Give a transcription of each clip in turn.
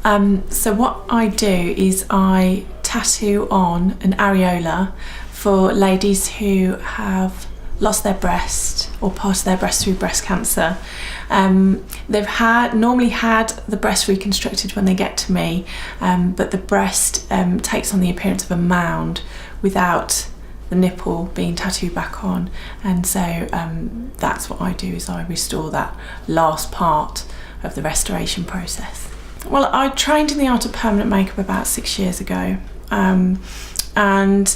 So what I do is I tattoo on an areola for ladies who have lost their breast or part of their breast through breast cancer. They've normally had the breast reconstructed when they get to me, but the breast takes on the appearance of a mound without the nipple being tattooed back on, and so that's what I do, is I restore that last part of the restoration process. Well, I trained in the art of permanent makeup about 6 years ago, and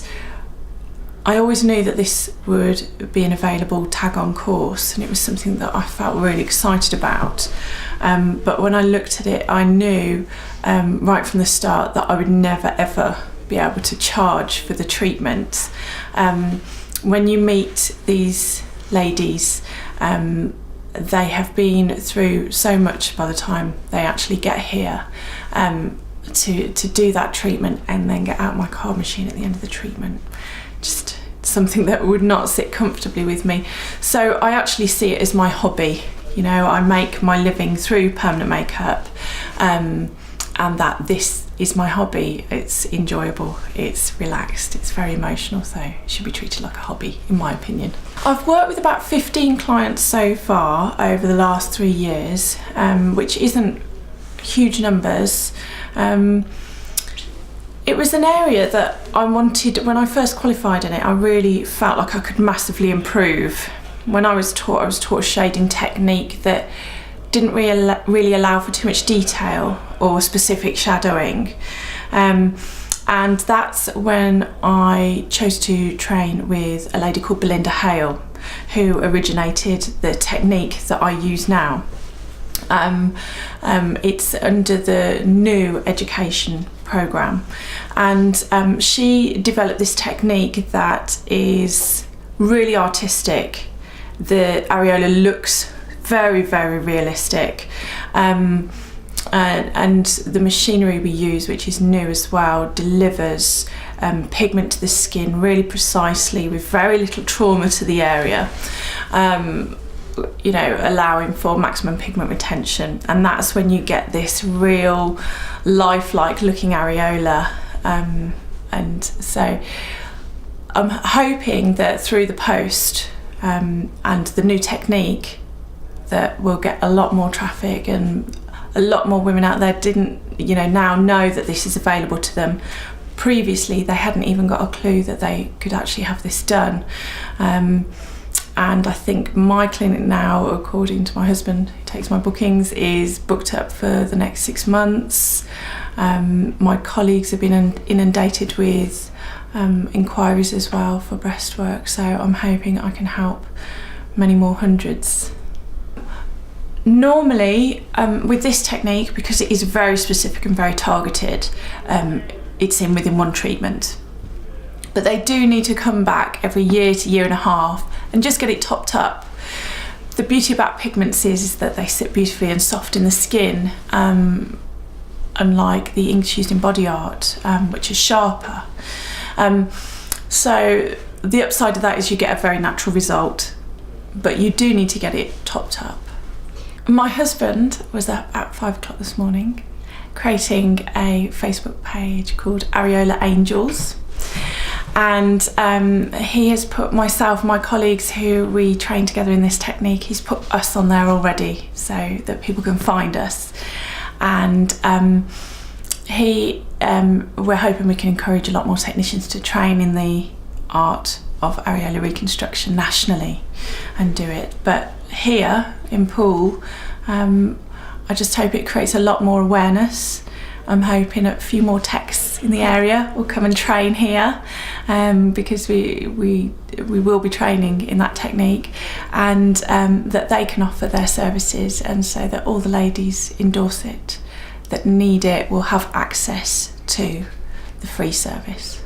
I always knew that this would be an available tag-on course, and it was something that I felt really excited about. But when I looked at it, I knew right from the start that I would never ever be able to charge for the treatment. When you meet these ladies, they have been through so much by the time they actually get here to do that treatment and then get out my card machine at the end of the treatment. Just something that would not sit comfortably with me. So I actually see it as my hobby. You know, I make my living through permanent makeup, and that this is my hobby. It's enjoyable, it's relaxed, it's very emotional, so it should be treated like a hobby, in my opinion. I've worked with about 15 clients so far over the last 3 years, which isn't huge numbers. It was an area that I wanted, when I first qualified in it, I really felt like I could massively improve. When I was taught a shading technique that didn't really allow for too much detail or specific shadowing. And that's when I chose to train with a lady called Belinda Hale, who originated the technique that I use now. It's under the new education programme, and she developed this technique that is really artistic. The areola looks very, very realistic, and the machinery we use, which is new as well, delivers pigment to the skin really precisely with very little trauma to the area, you know, allowing for maximum pigment retention. And that's when you get this real lifelike looking areola, and so I'm hoping that through the post and the new technique that we'll get a lot more traffic, and a lot more women out there now know that this is available to them. Previously they hadn't even got a clue that they could actually have this done. And I think my clinic now, according to my husband who takes my bookings, is booked up for the next 6 months. My colleagues have been inundated with inquiries as well for breast work, so I'm hoping I can help many more hundreds. Normally, with this technique, because it is very specific and very targeted, it's within one treatment. But they do need to come back every year to year and a half and just get it topped up. The beauty about pigments is that they sit beautifully and soft in the skin, unlike the inks used in body art, which is sharper. So the upside of that is you get a very natural result, but you do need to get it topped up. My husband was up at 5 o'clock this morning creating a Facebook page called Areola Angels, and he has put myself and my colleagues who we train together in this technique, he's put us on there already so that people can find us. And we're hoping we can encourage a lot more technicians to train in the art of areola reconstruction nationally and do it. But here in Poole, I just hope it creates a lot more awareness. I'm hoping a few more techs in the area will come and train here, because we will be training in that technique, and that they can offer their services, and so that all the ladies endorse it that need it will have access to the free service.